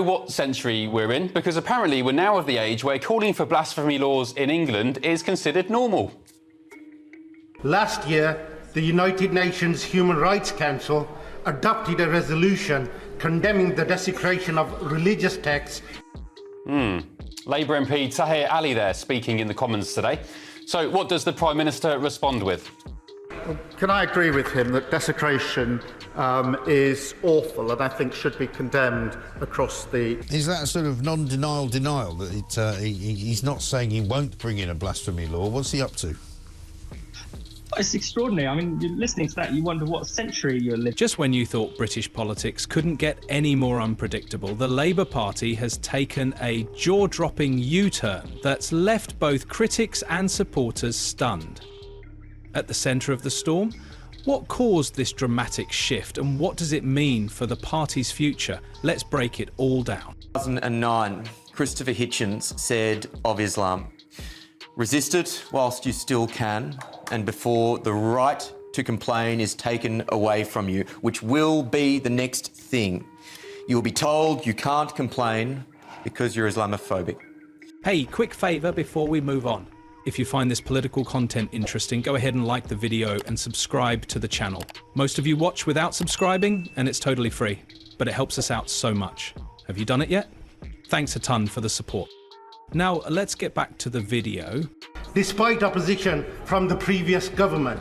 what century we're in, because apparently we're now of the age where calling for blasphemy laws in England is considered normal. Last year, the United Nations Human Rights Council adopted a resolution condemning the desecration of religious texts. Labour MP Tahir Ali there speaking in the Commons today. So what does the Prime Minister respond with? Can I agree with him that desecration is awful and I think should be condemned across the... Is that a sort of non-denial denial that he's not saying he won't bring in a blasphemy law? What's he up to? It's extraordinary. I mean, you're listening to that, you wonder what century you're living. Just when you thought British politics couldn't get any more unpredictable, the Labour Party has taken a jaw-dropping U-turn that's left both critics and supporters stunned. At the centre of the storm, what caused this dramatic shift and what does it mean for the party's future? Let's break it all down. 2009, Christopher Hitchens said of Islam, "Resist it whilst you still can, and before the right to complain is taken away from you, which will be the next thing. You'll be told you can't complain because you're Islamophobic." Hey, quick favour before we move on. If you find this political content interesting, go ahead and like the video and subscribe to the channel. Most of you watch without subscribing, and it's totally free, but it helps us out so much. Have you done it yet? Thanks a ton for the support. Now, let's get back to the video. Despite opposition from the previous government,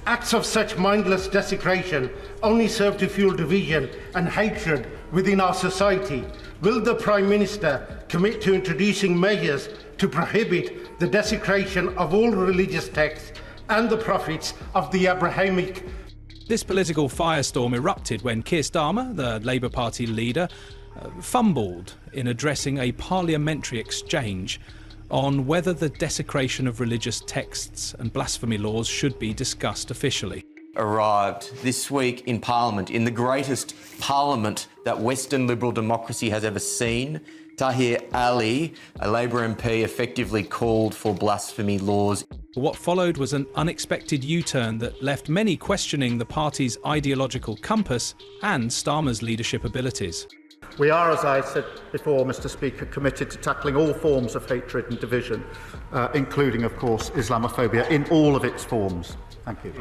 acts of such mindless desecration only serve to fuel division and hatred within our society. Will the Prime Minister commit to introducing measures to prohibit the desecration of all religious texts and the prophets of the Abrahamic? This political firestorm erupted when Keir Starmer, the Labour Party leader, fumbled in addressing a parliamentary exchange on whether the desecration of religious texts and blasphemy laws should be discussed officially. Arrived this week in Parliament, in the greatest parliament that Western liberal democracy has ever seen, Tahir Ali, a Labour MP, effectively called for blasphemy laws. What followed was an unexpected U-turn that left many questioning the party's ideological compass and Starmer's leadership abilities. We are, as I said before, Mr. Speaker, committed to tackling all forms of hatred and division, including, of course, Islamophobia in all of its forms. Thank you.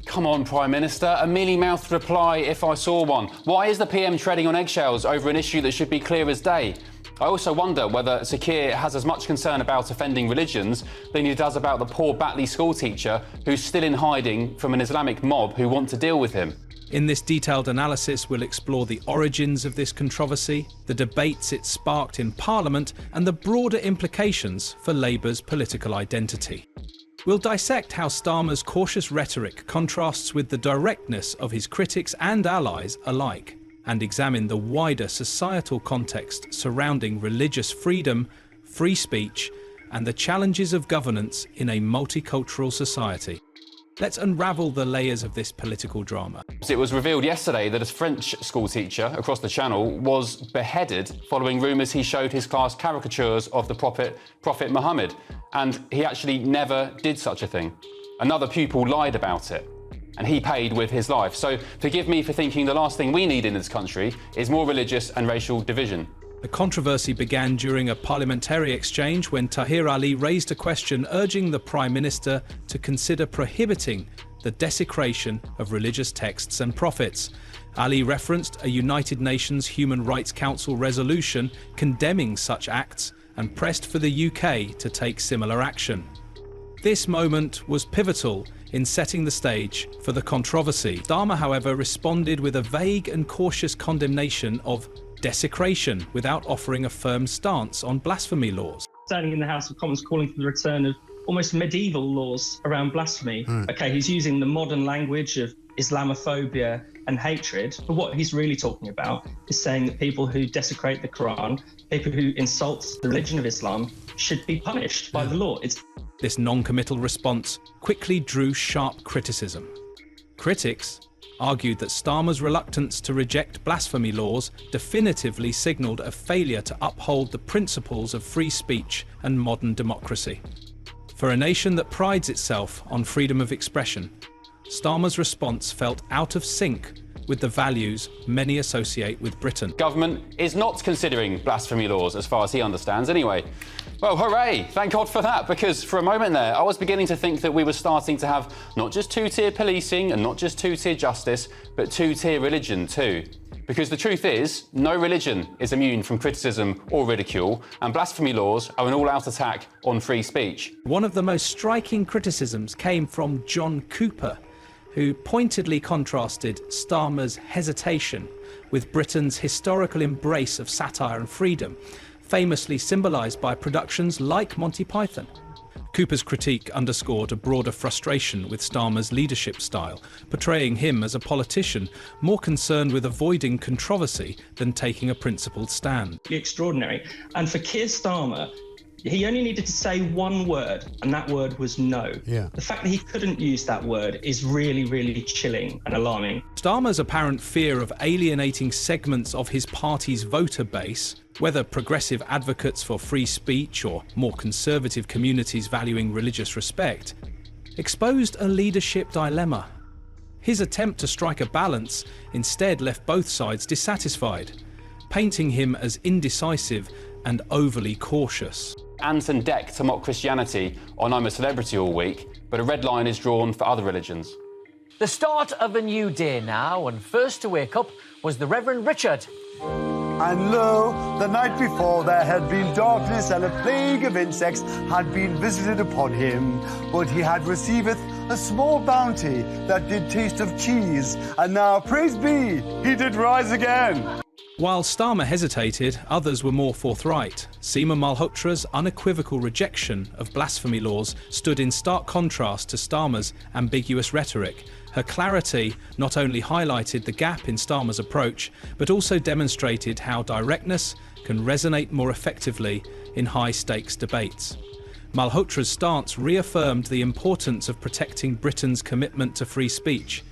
Come on, Prime Minister, a mealy-mouthed reply if I saw one. Why is the PM treading on eggshells over an issue that should be clear as day? I also wonder whether Sir Keir has as much concern about offending religions than he does about the poor Batley schoolteacher who's still in hiding from an Islamic mob who want to deal with him. In this detailed analysis, we'll explore the origins of this controversy, the debates it sparked in Parliament, and the broader implications for Labour's political identity. We'll dissect how Starmer's cautious rhetoric contrasts with the directness of his critics and allies alike, and examine the wider societal context surrounding religious freedom, free speech, and the challenges of governance in a multicultural society. Let's unravel the layers of this political drama. It was revealed yesterday that a French schoolteacher across the channel was beheaded following rumours he showed his class caricatures of the Prophet Muhammad, and he actually never did such a thing. Another pupil lied about it, and he paid with his life. So forgive me for thinking the last thing we need in this country is more religious and racial division. The controversy began during a parliamentary exchange when Tahir Ali raised a question urging the Prime Minister to consider prohibiting the desecration of religious texts and prophets. Ali referenced a United Nations Human Rights Council resolution condemning such acts and pressed for the UK to take similar action. This moment was pivotal in setting the stage for the controversy. Starmer, however, responded with a vague and cautious condemnation of desecration without offering a firm stance on blasphemy laws. Standing in the House of Commons calling for the return of almost medieval laws around blasphemy. Okay, he's using the modern language of Islamophobia and hatred, but what he's really talking about is saying that people who desecrate the Quran, people who insult the religion of Islam, should be punished by the law. This non-committal response quickly drew sharp criticism. Critics argued that Starmer's reluctance to reject blasphemy laws definitively signalled a failure to uphold the principles of free speech and modern democracy. For a nation that prides itself on freedom of expression, Starmer's response felt out of sync with the values many associate with Britain. Government is not considering blasphemy laws, as far as he understands anyway. Well, hooray! Thank God for that, because for a moment there, I was beginning to think that we were starting to have not just two-tier policing and not just two-tier justice, but two-tier religion too. Because the truth is, no religion is immune from criticism or ridicule, and blasphemy laws are an all-out attack on free speech. One of the most striking criticisms came from John Cooper, who pointedly contrasted Starmer's hesitation with Britain's historical embrace of satire and freedom, famously symbolised by productions like Monty Python. Cooper's critique underscored a broader frustration with Starmer's leadership style, portraying him as a politician more concerned with avoiding controversy than taking a principled stand. Extraordinary. And for Keir Starmer, he only needed to say one word, and that word was no. Yeah. The fact that he couldn't use that word is really, really chilling and alarming. Starmer's apparent fear of alienating segments of his party's voter base, whether progressive advocates for free speech or more conservative communities valuing religious respect, exposed a leadership dilemma. His attempt to strike a balance instead left both sides dissatisfied, painting him as indecisive and overly cautious. Ant and Dec to mock Christianity on I'm a Celebrity all week, but a red line is drawn for other religions. The start of a new day now, and first to wake up was the Reverend Richard. And lo, the night before there had been darkness, and a plague of insects had been visited upon him. But he had receiveth a small bounty that did taste of cheese, and now, praise be, he did rise again. While Starmer hesitated, others were more forthright. Seema Malhotra's unequivocal rejection of blasphemy laws stood in stark contrast to Starmer's ambiguous rhetoric. Her clarity not only highlighted the gap in Starmer's approach, but also demonstrated how directness can resonate more effectively in high-stakes debates. Malhotra's stance reaffirmed the importance of protecting Britain's commitment to free speech,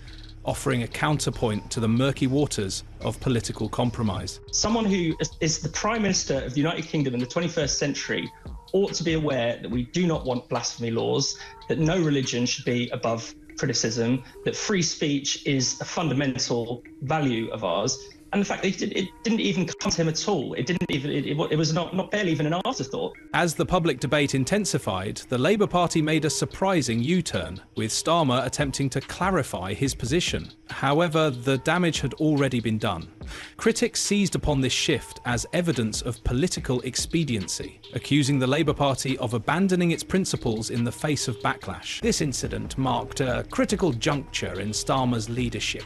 offering a counterpoint to the murky waters of political compromise. Someone who is the Prime Minister of the United Kingdom in the 21st century ought to be aware that we do not want blasphemy laws, that no religion should be above criticism, that free speech is a fundamental value of ours. And the fact that it didn't even come to him at all. It was not barely even an afterthought. As the public debate intensified, the Labour Party made a surprising U-turn, with Starmer attempting to clarify his position. However, the damage had already been done. Critics seized upon this shift as evidence of political expediency, accusing the Labour Party of abandoning its principles in the face of backlash. This incident marked a critical juncture in Starmer's leadership,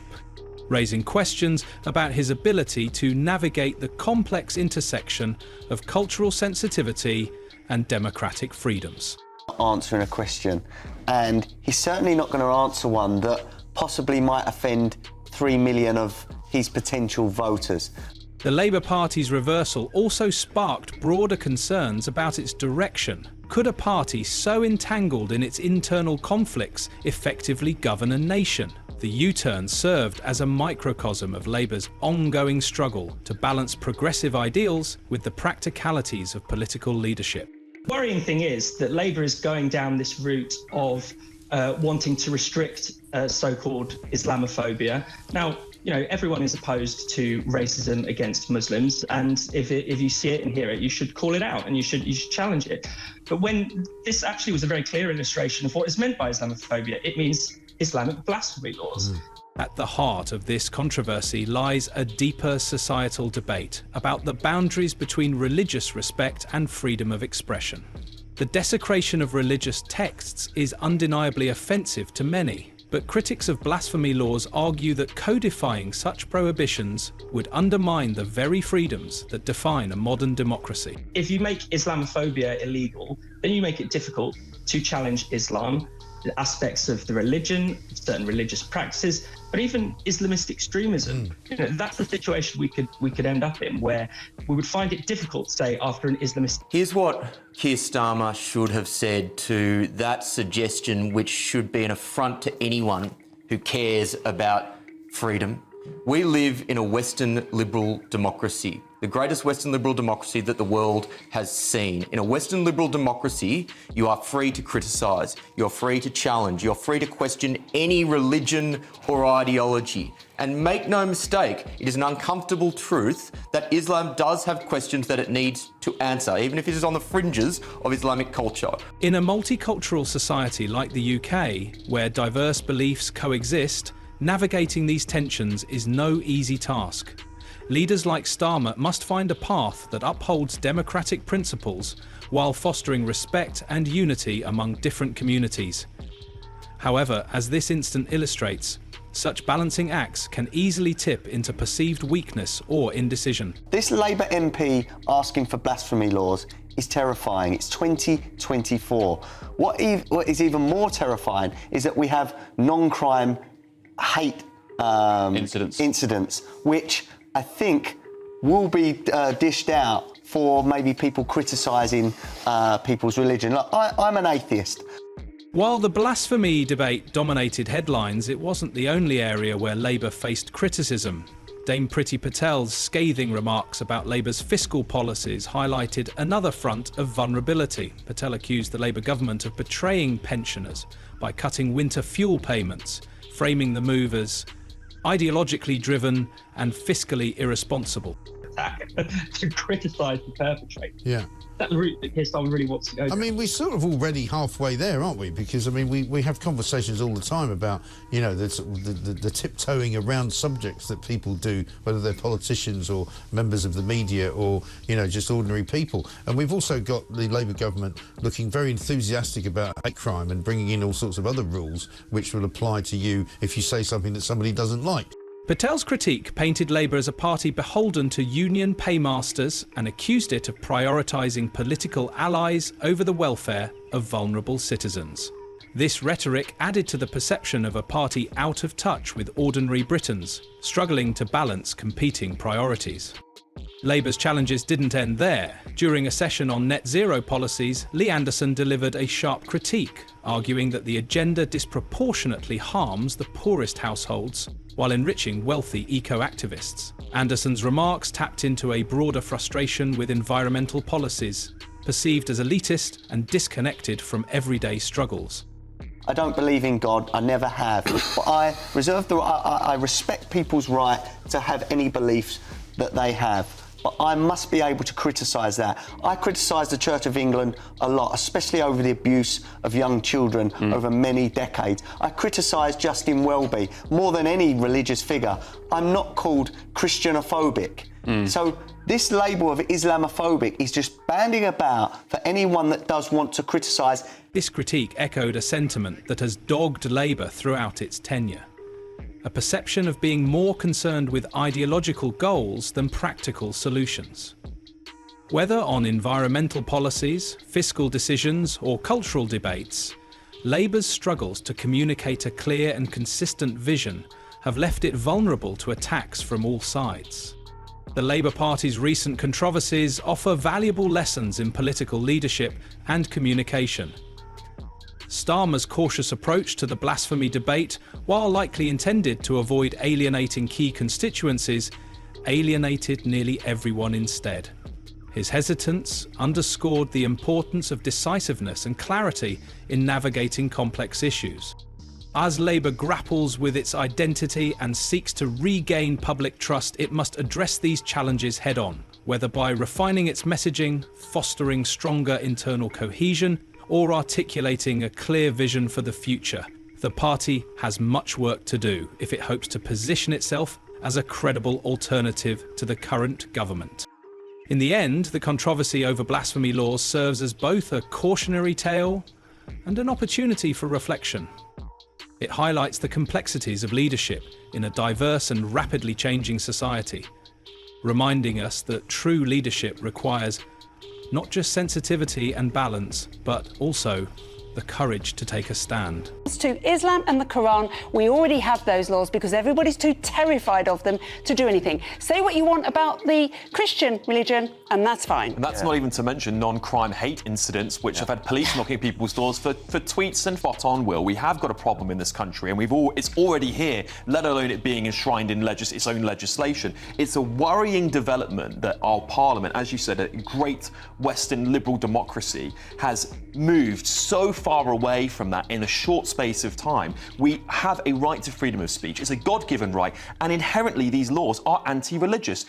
raising questions about his ability to navigate the complex intersection of cultural sensitivity and democratic freedoms. Answering a question, and he's certainly not going to answer one that possibly might offend 3 million of his potential voters. The Labour Party's reversal also sparked broader concerns about its direction. Could a party so entangled in its internal conflicts effectively govern a nation? The U-turn served as a microcosm of Labour's ongoing struggle to balance progressive ideals with the practicalities of political leadership. The worrying thing is that Labour is going down this route of wanting to restrict so-called Islamophobia. Now, you know, everyone is opposed to racism against Muslims, and if you see it and hear it, you should call it out and you should challenge it. But when this actually was a very clear illustration of what is meant by Islamophobia, it means Islamic blasphemy laws. At the heart of this controversy lies a deeper societal debate about the boundaries between religious respect and freedom of expression. The desecration of religious texts is undeniably offensive to many, but critics of blasphemy laws argue that codifying such prohibitions would undermine the very freedoms that define a modern democracy. If you make Islamophobia illegal, then you make it difficult to challenge Islam, the aspects of the religion, certain religious practices, but even Islamist extremism. You know, that's the situation we could end up in, where we would find it difficult, say, after an Islamist. Here's what Keir Starmer should have said to that suggestion, which should be an affront to anyone who cares about freedom. We live in a Western liberal democracy. the greatest Western liberal democracy that the world has seen. In a Western liberal democracy, you are free to criticise, you're free to challenge, you're free to question any religion or ideology. And make no mistake, it is an uncomfortable truth that Islam does have questions that it needs to answer, even if it is on the fringes of Islamic culture. In a multicultural society like the UK, where diverse beliefs coexist, navigating these tensions is no easy task. Leaders like Starmer must find a path that upholds democratic principles while fostering respect and unity among different communities. However, as this instance illustrates, such balancing acts can easily tip into perceived weakness or indecision. This Labour MP asking for blasphemy laws is terrifying. It's 2024. What is even more terrifying is that we have non-crime hate incidents, which I think will be dished out for maybe people criticising people's religion. Look, I'm an atheist. While the blasphemy debate dominated headlines, it wasn't the only area where Labour faced criticism. Dame Priti Patel's scathing remarks about Labour's fiscal policies highlighted another front of vulnerability. Patel accused the Labour government of betraying pensioners by cutting winter fuel payments, framing the move as ideologically driven and fiscally irresponsible. To criticise the perpetrator. Yeah. That's the route that Keir Starmer really wants to go. I mean, we're sort of already halfway there, aren't we? Because, I mean, we have conversations all the time about, you know, the tiptoeing around subjects that people do, whether they're politicians or members of the media or, you know, just ordinary people. And we've also got the Labour government looking very enthusiastic about hate crime and bringing in all sorts of other rules which will apply to you if you say something that somebody doesn't like. Patel's critique painted Labour as a party beholden to union paymasters and accused it of prioritising political allies over the welfare of vulnerable citizens. This rhetoric added to the perception of a party out of touch with ordinary Britons, struggling to balance competing priorities. Labour's challenges didn't end there. During a session on net zero policies, Lee Anderson delivered a sharp critique, arguing that the agenda disproportionately harms the poorest households while enriching wealthy eco-activists. Anderson's remarks tapped into a broader frustration with environmental policies, perceived as elitist and disconnected from everyday struggles. I don't believe in God, I never have, but I respect people's right to have any beliefs that they have. But I must be able to criticise that. I criticise the Church of England a lot, especially over the abuse of young children over many decades. I criticise Justin Welby more than any religious figure. I'm not called Christianophobic. So this label of Islamophobic is just banding about for anyone that does want to criticise. This critique echoed a sentiment that has dogged Labour throughout its tenure. A perception of being more concerned with ideological goals than practical solutions. Whether on environmental policies, fiscal decisions, or cultural debates, Labour's struggles to communicate a clear and consistent vision have left it vulnerable to attacks from all sides. The Labour Party's recent controversies offer valuable lessons in political leadership and communication. Starmer's cautious approach to the blasphemy debate, while likely intended to avoid alienating key constituencies, alienated nearly everyone instead. His hesitance underscored the importance of decisiveness and clarity in navigating complex issues. As Labour grapples with its identity and seeks to regain public trust, it must address these challenges head-on, whether by refining its messaging, fostering stronger internal cohesion, or articulating a clear vision for the future. The party has much work to do if it hopes to position itself as a credible alternative to the current government. In the end, the controversy over blasphemy laws serves as both a cautionary tale and an opportunity for reflection. It highlights the complexities of leadership in a diverse and rapidly changing society, reminding us that true leadership requires not just sensitivity and balance, but also the courage to take a stand. To Islam and the Quran, we already have those laws because everybody's too terrified of them to do anything. Say what you want about the Christian religion, and that's fine. And that's not even to mention non-crime hate incidents, which have had police knocking at people's doors for tweets and spot on, Will. We have got a problem in this country, and it's already here, let alone it being enshrined in its own legislation. It's a worrying development that our Parliament, as you said, a great Western liberal democracy, has moved so far away from that in a short space of time. We have a right to freedom of speech. It's a God-given right, and inherently these laws are anti-religious.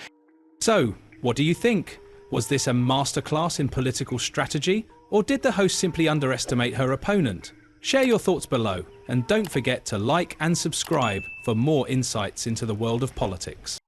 So, what do you think? Was this a masterclass in political strategy, or did the host simply underestimate her opponent? Share your thoughts below, and don't forget to like and subscribe for more insights into the world of politics.